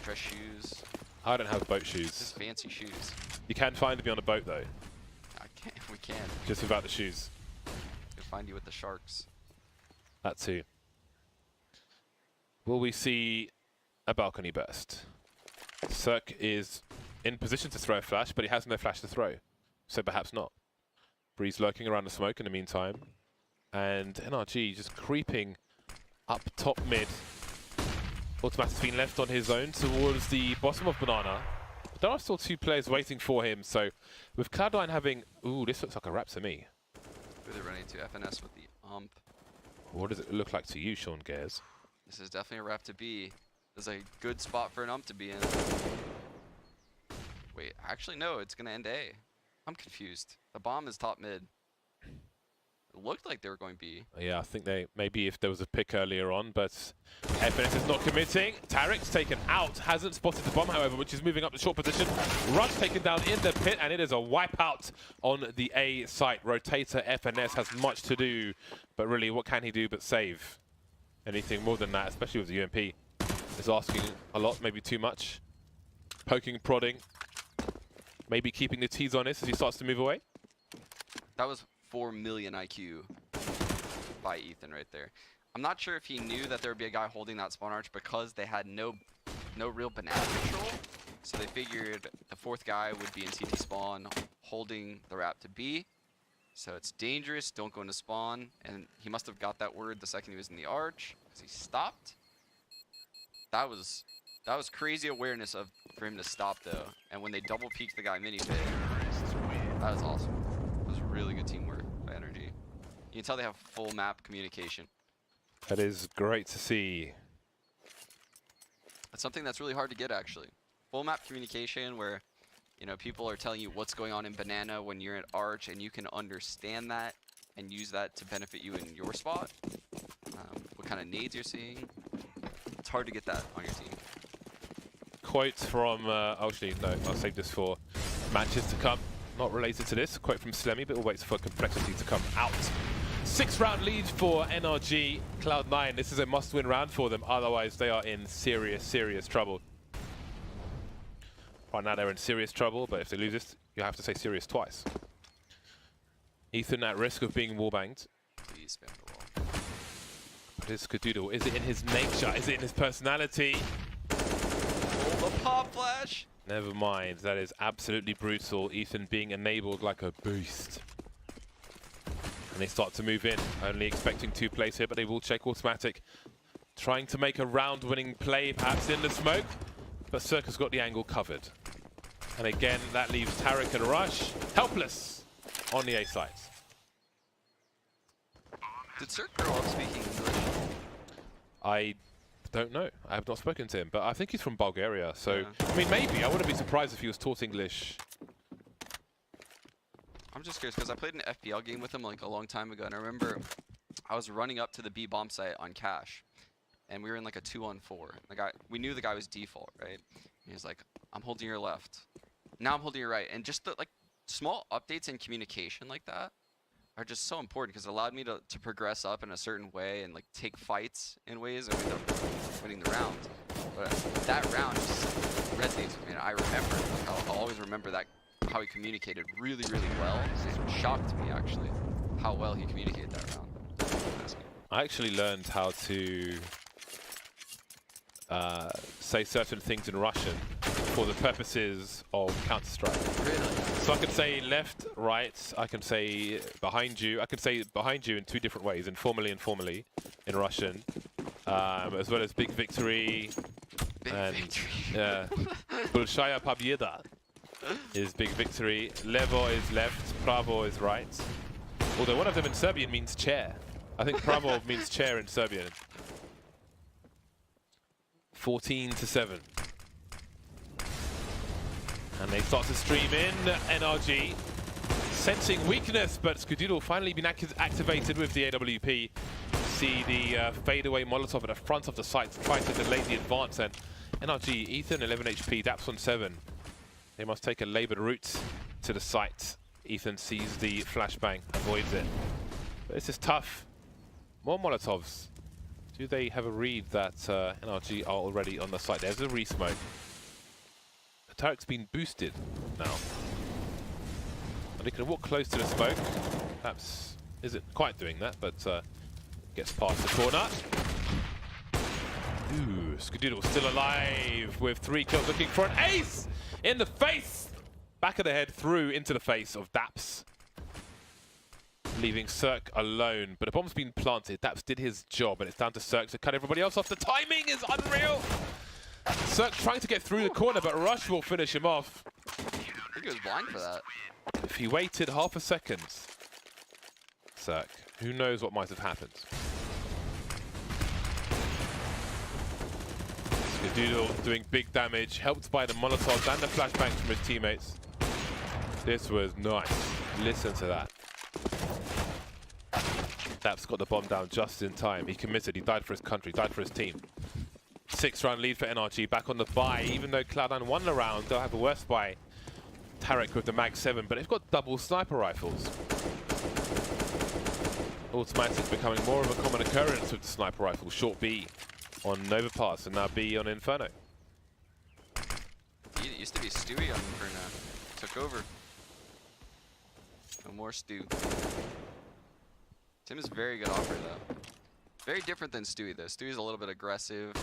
dress shoes.
I don't have boat shoes.
Just fancy shoes.
You can find me on a boat though.
We can.
Just without the shoes.
We'll find you with the sharks.
That too. Will we see a balcony burst? Cirque is in position to throw a flash, but he has no flash to throw. So perhaps not. Breeze lurking around the smoke in the meantime. And NRG just creeping up top mid. Automatic's been left on his own towards the bottom of banana. But there are still 2 players waiting for him, so with Cloud9 having... Ooh, this looks like a wrap to me.
Who are they running to? FNS with the ump.
What does it look like to you, Sean Gares?
This is definitely a wrap to be. This is a good spot for an ump to be in. Wait, actually no, it's going to end A. I'm confused. The bomb is top mid. It looked like they were going B.
Yeah, I think they maybe if there was a pick earlier on, but FNS is not committing. Tarek's taken out, hasn't spotted the bomb, however, which is moving up the short position. Rush taken down in the pit, and it is a wipeout on the A site. Rotator FNS has much to do, but really, what can he do but save? Anything more than that, especially with the UMP, is asking a lot, maybe too much. Poking, prodding, maybe keeping the T's on this as he starts to move away.
That was 4 million IQ by Ethan right there. I'm not sure if he knew that there would be a guy holding that spawn arch because they had no no real banana control. So they figured the fourth guy would be in CT spawn holding the wrap to B. So it's dangerous, don't go into spawn. And he must have got that word the second he was in the arch, because he stopped. That was crazy awareness for him to stop though. And when they double peeked the guy mini pit, that was awesome. It was really good teamwork by NRG. You can tell they have full map communication.
That is great to see.
That's something that's really hard to get actually. Full map communication where, you know, people are telling you what's going on in banana when you're at arch, and you can understand that and use that to benefit you in your spot. What kind of nades you're seeing. It's hard to get that on your team.
Quote from, actually, no, I'll save this for matches to come. Not related to this. Quote from Slemmy, but we'll wait for complexity to come out. 6-round lead for NRG Cloud9. This is a must-win round for them. Otherwise, they are in serious, serious trouble. Right now, they're in serious trouble, but if they lose this, you have to say serious twice. Ethan at risk of being wallbanged.
Please spam the wall.
But is Skadoodle, is it in his nature? Is it in his personality?
Oh, the pop flash!
Never mind, that is absolutely brutal. Ethan being enabled like a beast. And they start to move in, only expecting 2 plays here, but they will check automatic. Trying to make a round-winning play, perhaps in the smoke, but Circus got the angle covered. And again, that leaves Tarek and Rush helpless on the A side.
Did Cirque grow up speaking English?
I don't know. I have not spoken to him, but I think he's from Bulgaria, so
Yeah.
I mean, maybe. I wouldn't be surprised if he was taught English.
I'm just curious because I played an FPL game with him like a long time ago, and I remember I was running up to the B bomb site on Cash, and we were in like a 2-on-4. We knew the guy was default, right? And he was like, "I'm holding your left. Now I'm holding your right," and just the like small updates in communication like that are just so important because it allowed me to progress up in a certain way and like take fights in ways and end up winning the round. But that round just resonates with me, and I remember, like, I'll always remember that. How he communicated really, really well. It shocked me actually how well he communicated that round.
I actually learned how to say certain things in Russian for the purposes of Counter-Strike.
Really?
So I can say left, right, I can say behind you. I can say behind you in 2 different ways, informally and formally in Russian, as well as big victory.
Big victory.
Yeah. Большая победа is big victory. Levo is left, pravo is right. Although one of them in Serbian means chair. I think pravo means chair in Serbian. 14-7. And they start to stream in. NRG sensing weakness, but Skadoodle finally been activated with the AWP. See the fadeaway Molotov at the front of the site to try to delay the advance. And NRG, Ethan 11 HP, Daps on 7. They must take a laboured route to the site. Ethan sees the flashbang, avoids it. But this is tough. More Molotovs. Do they have a read that NRG are already on the site? There's a re-smoke. The turret's been boosted now. And they can walk close to the smoke. Perhaps isn't quite doing that, but gets past the corner. Ooh, Skadoodle still alive with 3 kills, looking for an ace! In the face! Back of the head, through into the face of Daps. Leaving Cirque alone, but a bomb's been planted. Daps did his job, and it's down to Cirque to cut everybody else off. The timing is unreal! Cirque trying to get through the corner, but Rush will finish him off.
I think he was blind for that.
If he waited half a second, Cirque, who knows what might have happened. Skadoodle doing big damage, helped by the Molotovs and the flashbangs from his teammates. This was nice. Listen to that. Daps got the bomb down just in time. He committed. He died for his country, died for his team. 6-round lead for NRG, back on the buy. Even though Cloud9 won the round, they'll have a worse buy. Tarek with the Mag 7, but they've got double sniper rifles. Automatic becoming more of a common occurrence with the sniper rifle. Short B on Nova Pass, and now B on Inferno.
It used to be Stewie on Inferno. Took over. No more Stew. Tim is very good offer though. Very different than Stewie though. Stewie's a little bit aggressive.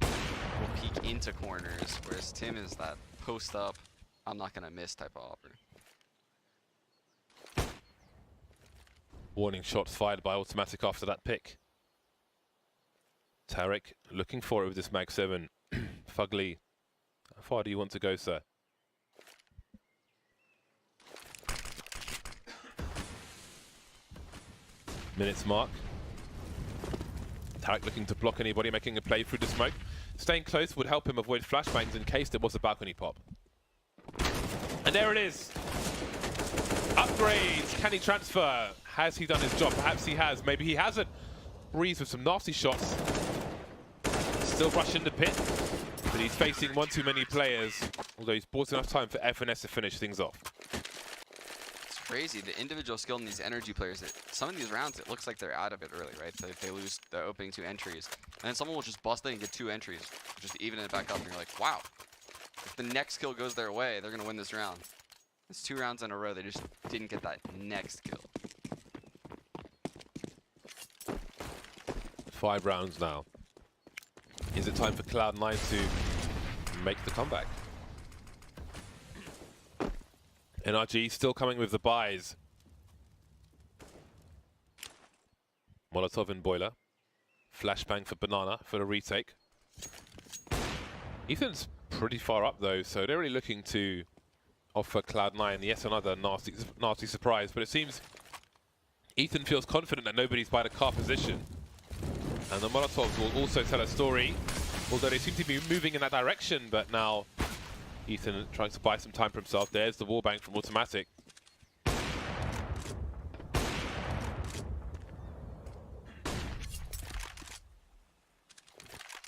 Will peek into corners, whereas Tim is that post up, I'm not gonna miss type of operator.
Warning shots fired by Automatic after that pick. Tarek looking for it with this Mag 7. Fugly, how far do you want to go, sir? Minutes mark. Tarek looking to block anybody making a play through the smoke. Staying close would help him avoid flashbangs in case there was a balcony pop. And there it is. Upgrades. Can he transfer? Has he done his job? Perhaps he has. Maybe he hasn't. Breeze with some nasty shots. Still rushing the pit. But he's facing one too many players. Although he's bought enough time for FNS to finish things off.
It's crazy. The individual skill in these energy players, some of these rounds, it looks like they're out of it early, right? So if they lose the opening 2 entries. And then someone will just bust in and get 2 entries. Just even it back up. And you're like, wow. If the next kill goes their way, they're going to win this round. It's 2 rounds in a row. They just didn't get that next kill.
5 rounds now. Is it time for Cloud9 to make the comeback? NRG still coming with the buys. Molotov and Boiler. Flashbang for Banana for the retake. Ethan's pretty far up though, so they're really looking to offer Cloud9 yet another nasty surprise. But it seems Ethan feels confident that nobody's by the car position. And the Molotovs will also tell a story, although they seem to be moving in that direction. But now Ethan trying to buy some time for himself. There's the wallbang from Automatic.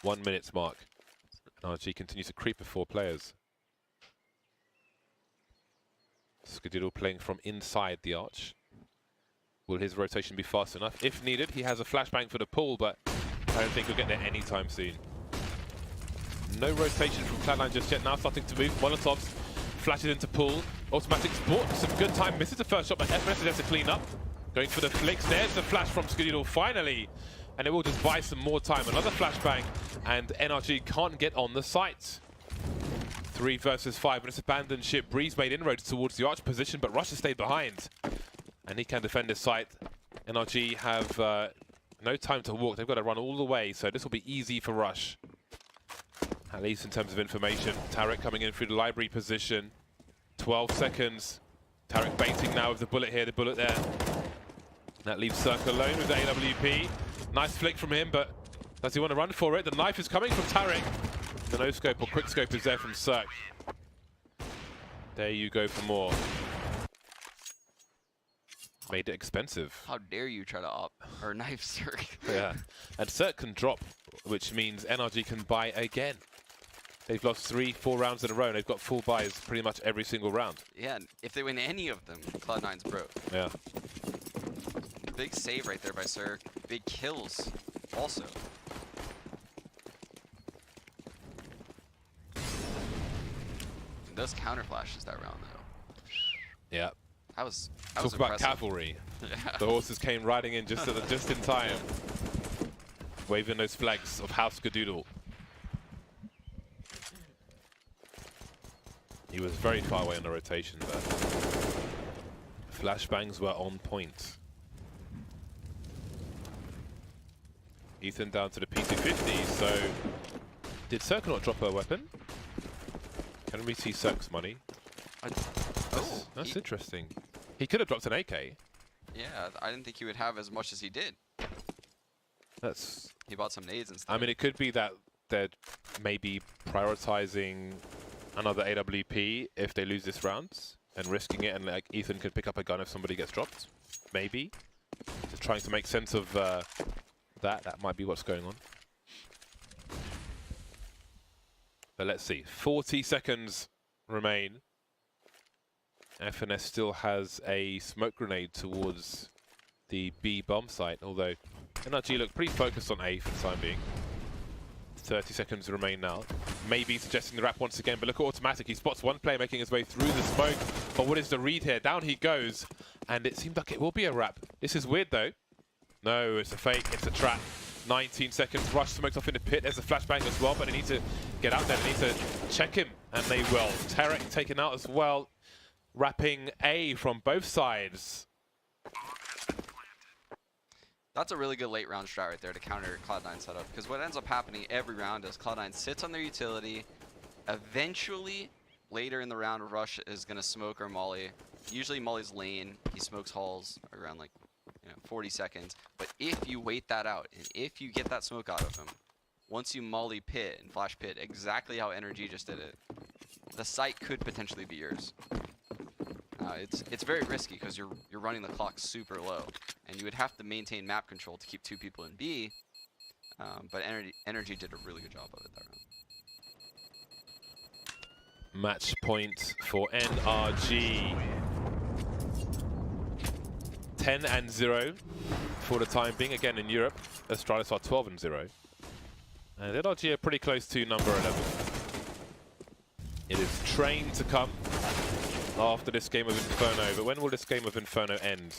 One minute mark. NRG continues to creep with 4 players. Skadoodle playing from inside the arch. Will his rotation be fast enough? If needed, he has a flashbang for the pull, but I don't think he'll get there anytime soon. No rotation from Cloud9 just yet. Now starting to move. Molotovs flashes into pull. Automatic's bought some good time. Misses the first shot, but FNS has to clean up. Going for the flicks. There's the flash from Skadoodle finally. And it will just buy some more time. Another flashbang, and NRG can't get on the site. 3 versus 5, and it's abandoned ship. Breeze made inroads towards the arch position, but Rush has stayed behind. And he can defend his site. NRG have no time to walk. They've got to run all the way, so this will be easy for Rush. At least in terms of information. Tarek coming in through the library position. 12 seconds. Tarek baiting now with the bullet here, the bullet there. That leaves Cirque alone with the AWP. Nice flick from him, but does he want to run for it? The knife is coming from Tarek. The no-scope or quick-scope is there from Cirque. There you go for more. Made it expensive.
How dare you try to knife Cirque?
Yeah, and Cirque can drop, which means NRG can buy again. They've lost 3-4 rounds in a row, and they've got full buys pretty much every single round.
Yeah, and if they win any of them, Cloud9's broke.
Yeah.
Big save right there by Cirque. Big kills also. And those counter flashes that round though.
Yeah.
That was
Talk about
impressive.
cavalry.
Yeah.
The horses came riding in just in time. Waving those flags of House Skadoodle. He was very far away on the rotation there. Flashbangs were on point. Ethan down to the P250, so did Cirque not drop a weapon? Can we see Cirque's money? That's interesting. He could have dropped an AK.
Yeah, I didn't think he would have as much as he did. He bought some nades and stuff.
I mean, it could be that they're maybe prioritizing another AWP if they lose this round and risking it, and like Ethan could pick up a gun if somebody gets dropped. Maybe. Just trying to make sense of that might be what's going on. But let's see. 40 seconds remain. FNS still has a smoke grenade towards the B bomb site, although NRG look pretty focused on A for the time being. 30 seconds remain now. Maybe suggesting the wrap once again, but look at Automatic. He spots one player making his way through the smoke. But what is the read here? Down he goes, and it seemed like it will be a wrap. This is weird though. No, it's a fake, it's a trap. 19 seconds. Rush smokes off in the pit. There's a flashbang as well, but they need to get out there. They need to check him, and they will. Tarek taken out as well. Wrapping A from both sides.
That's a really good late round strat right there to counter Cloud9 setup. Because what ends up happening every round is Cloud9 sits on their utility. Eventually, later in the round, Rush is going to smoke or molly. Usually molly's lane. He smokes halls around like 40 seconds. But if you wait that out, and if you get that smoke out of him, once you molly pit and flash pit, exactly how NRG just did it, the site could potentially be yours. It's very risky because you're running the clock super low, and you would have to maintain map control to keep 2 people in B. But NRG did a really good job of it that round.
Match point for NRG. 10-0 for the time being. Again in Europe, Astralis are 12-0. And NRG are pretty close to number 11. It is train to come after this game of Inferno, but when will this game of Inferno end?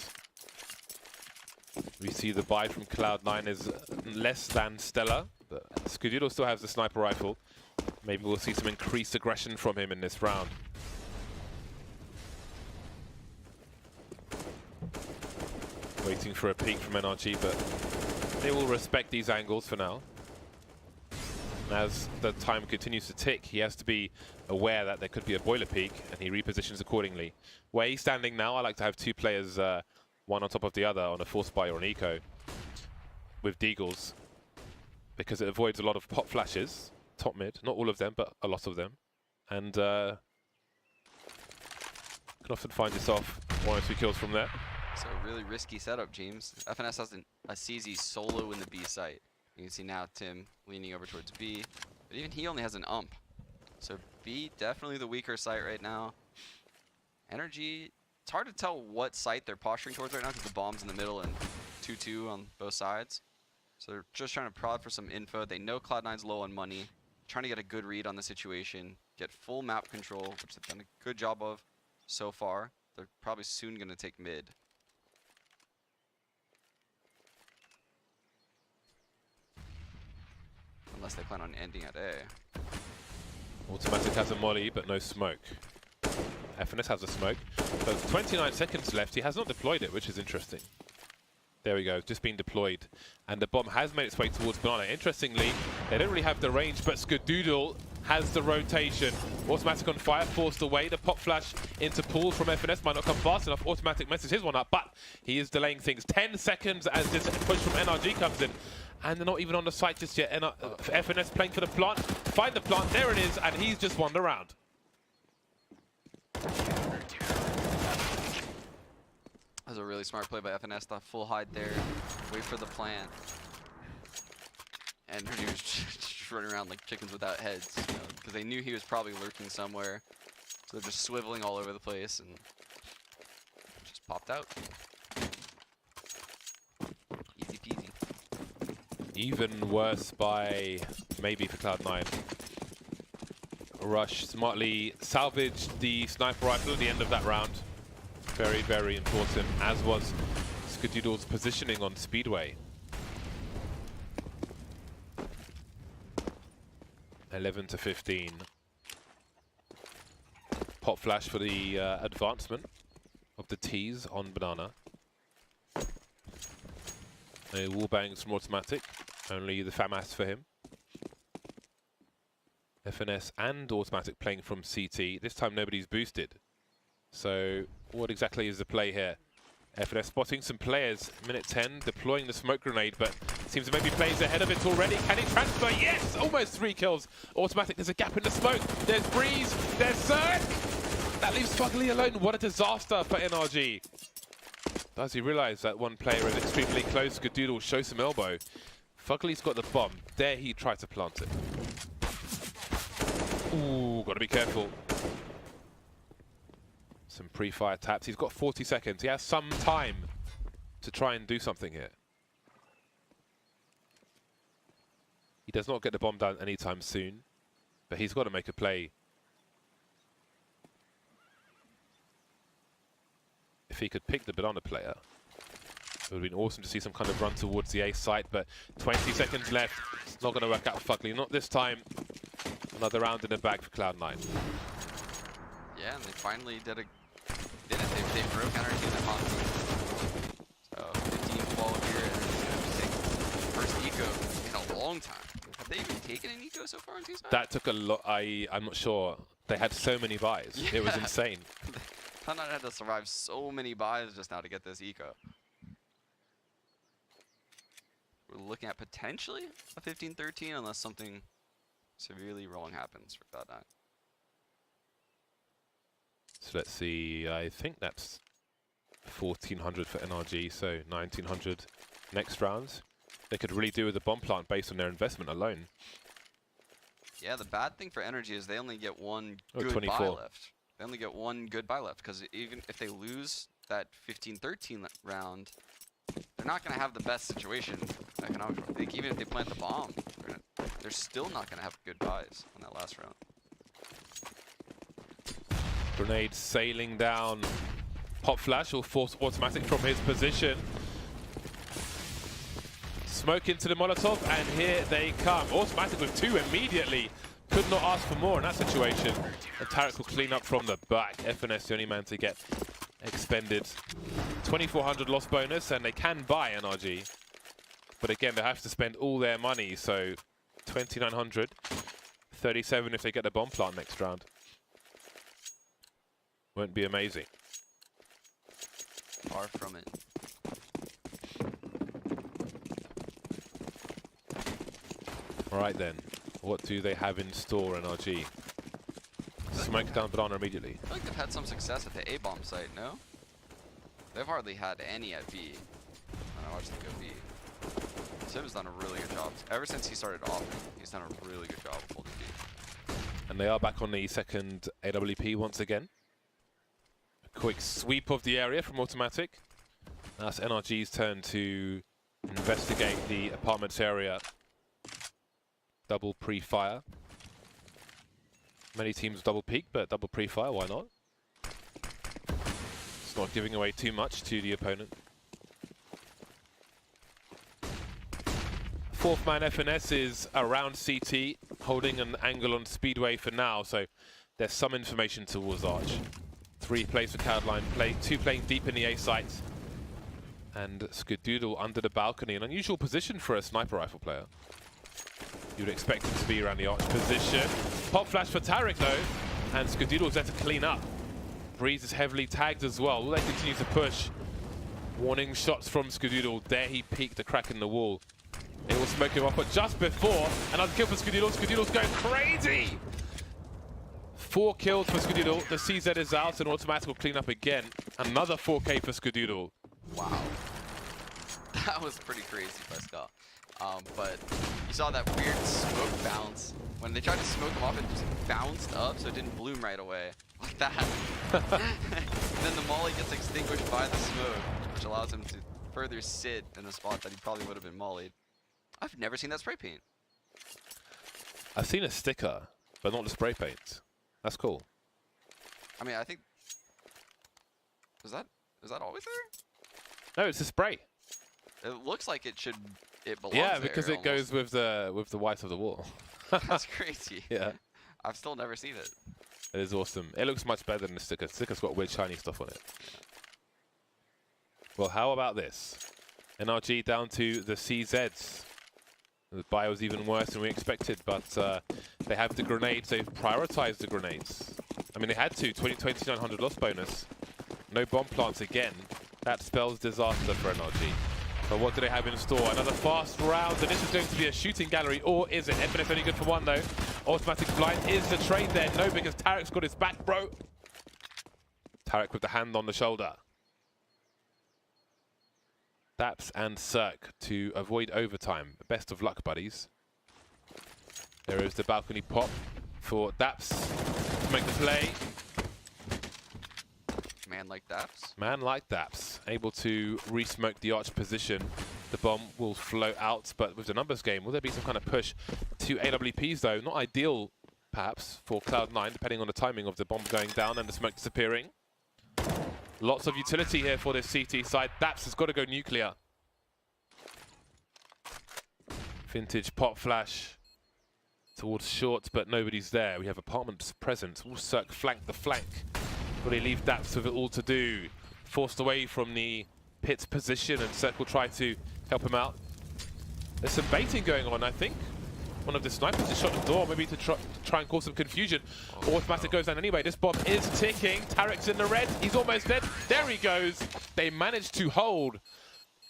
We see the buy from Cloud9 is less than stellar, but Skadoodle still has the sniper rifle. Maybe we'll see some increased aggression from him in this round. Waiting for a peek from NRG, but they will respect these angles for now. As the time continues to tick, he has to be aware that there could be a boiler peak, and he repositions accordingly. Where he's standing now, I like to have 2 players, one on top of the other, on a force buy or an eco, with deagles, because it avoids a lot of pop flashes, top mid, not all of them, but a lot of them, and can often find yourself 1 or 2 kills from there.
So really risky setup, James. FNS has a CZ solo in the B site. You can see now Tim leaning over towards B, but even he only has an ump. So B, definitely the weaker site right now. NRG, it's hard to tell what site they're posturing towards right now because the bomb's in the middle and 2-2 on both sides. So they're just trying to prod for some info. They know Cloud9's low on money, trying to get a good read on the situation, get full map control, which they've done a good job of so far. They're probably soon going to take mid. Unless they plan on ending at A.
Automatic has a molly, but no smoke. FNS has a smoke. So 29 seconds left. He has not deployed it, which is interesting. There we go, just been deployed. And the bomb has made its way towards Banana. Interestingly, they don't really have the range, but Skadoodle has the rotation. Automatic on fire, forced away. The pop flash into pool from FNS might not come fast enough. Automatic messes his one up, but he is delaying things. 10 seconds as this push from NRG comes in. And they're not even on the site just yet. FNS playing for the plant. Find the plant, there it is, and he's just won the round.
That was a really smart play by FNS. The full hide there, wait for the plant. And he was just running around like chickens without heads, because they knew he was probably lurking somewhere. So they're just swiveling all over the place and just popped out. Easy peasy.
Even worse by maybe for Cloud9. Rush smartly salvaged the sniper rifle at the end of that round. Very, very important, as was Skadoodle's positioning on Speedway. 11-15. Pop flash for the advancement of the T's on Banana. A wallbang from automatic, only the FAMAS for him. FNS and automatic playing from CT. This time nobody's boosted. So what exactly is the play here? FNS spotting some players, minute 10, deploying the smoke grenade, but seems to maybe plays ahead of it already. Can he transfer? Yes! Almost 3 kills. Automatic, there's a gap in the smoke. There's Breeze, there's Zerg! That leaves Fugly alone. What a disaster for NRG. Does he realize that one player is extremely close? Skadoodle shows some elbow. Fugly's got the bomb. There he tried to plant it. Ooh, gotta be careful. Some pre-fire taps. He's got 40 seconds. He has some time to try and do something here. He does not get the bomb down anytime soon, but he's got to make a play. If he could pick the Banana player. It would have been awesome to see some kind of run towards the A site, but 20 seconds left. Not going to work out for Fugly. Not this time. Another round in the bag for Cloud9.
Yeah, and they finally did it. They broke NRG in the console. So 15-12 here, and it's going to take the first eco in a long time. Have they even taken an eco so far in T-Side?
That took a lot. I'm not sure. They had so many buys.
Yeah.
It was insane.
Cloud9 had to survive so many buys just now to get this eco. We're looking at potentially a 15-13 unless something severely wrong happens for Cloud9.
So let's see. I think that's 1,400 for NRG, so 1,900 next round. They could really do with a bomb plant based on their investment alone.
Yeah, the bad thing for NRG is they only get one
Oh,
good
24.
buy left. They only get one good buy left because even if they lose that 15-13 round, they're not going to have the best situation economically. Like, even if they plant the bomb, they're still not going to have good buys on that last round.
Grenade sailing down. Pop flash will force automatic from his position. Smoke into the Molotov, and here they come. Automatic with 2 immediately. Could not ask for more in that situation. And Tarek will clean up from the back. FNS the only man to get expended. 2,400 loss bonus, and they can buy NRG. But again, they have to spend all their money, so 2,900. 37 if they get the bomb plant next round. Won't be amazing.
Far from it.
All right then, what do they have in store, NRG? Smoke down banana immediately.
I feel like they've had some success at the A-bomb site, no? They've hardly had any at B. When I watched them go B. Sim's done a really good job. Ever since he started off, he's done a really good job of holding B.
And they are back on the second AWP once again. A quick sweep of the area from automatic. That's NRG's turn to investigate the apartments area. Double pre-fire. Many teams double peek, but double pre-fire, why not? It's not giving away too much to the opponent. Fourth man FNS is around CT, holding an angle on Speedway for now, so there's some information towards Arch. 3 plays for Cloud9, 2 playing deep in the A site. And Skadoodle under the balcony, an unusual position for a sniper rifle player. You'd expect him to be around the Arch position. Pop flash for Tarek though, and Skadoodle's there to clean up. Breeze is heavily tagged as well. Will they continue to push? Warning shots from Skadoodle. There he peeked a crack in the wall. It will smoke him up, but just before, another kill for Skadoodle. Skadoodle's going crazy! 4 kills for Skadoodle. The CZ is out, and automatic will clean up again. Another 4K for Skadoodle.
Wow. That was pretty crazy by Scott. But you saw that weird smoke bounce. When they tried to smoke him off, it just bounced up, so it didn't bloom right away. Like that. Then the molly gets extinguished by the smoke, which allows him to further sit in a spot that he probably would have been mollied. I've never seen that spray paint.
I've seen a sticker, but not the spray paint. That's cool.
I mean, I think... Is that always there?
No, it's a spray.
It looks like it should... It belongs
Yeah,
there
because it goes with the white of the wall.
That's crazy.
Yeah.
I've still never seen it.
It is awesome. It looks much better than the sticker. The sticker's got weird shiny stuff on it. Well, how about this? NRG down to the CZs. The buy was even worse than we expected, but they have the grenades. They've prioritized the grenades. I mean, they had to. 2,900 loss bonus. No bomb plants again. That spells disaster for NRG. But what do they have in store? Another fast round, and this is going to be a shooting gallery, or is it? FNS only good for 1 though. Automatic blind is the trade there. No, because Tarek's got his back, bro. Tarek with the hand on the shoulder. Daps and Cirque to avoid overtime. Best of luck, buddies. There is the balcony pop for Daps to make the play.
Man like Daps.
Man like Daps, able to re-smoke the Arch position. The bomb will float out, but with the numbers game, will there be some kind of push to AWPs though? Not ideal, perhaps, for Cloud9, depending on the timing of the bomb going down and the smoke disappearing. Lots of utility here for this CT side. Daps has got to go nuclear. Vintage pop flash towards short, but nobody's there. We have apartments present. All circ flank the flank. Will they leave Daps with it all to do? Forced away from the pit position, and Circ will try to help him out. There's some baiting going on, I think. One of the snipers just shot the door, maybe to try and cause some confusion. Automatic goes down anyway. This bomb is ticking. Tarek's in the red. He's almost dead. There he goes. They managed to hold.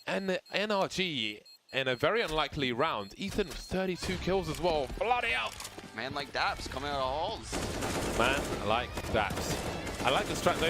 And the NRG in a very unlikely round. Ethan with 32 kills as well. Bloody hell.
Man like Daps coming out of halls.
Man like Daps. I like the strat though.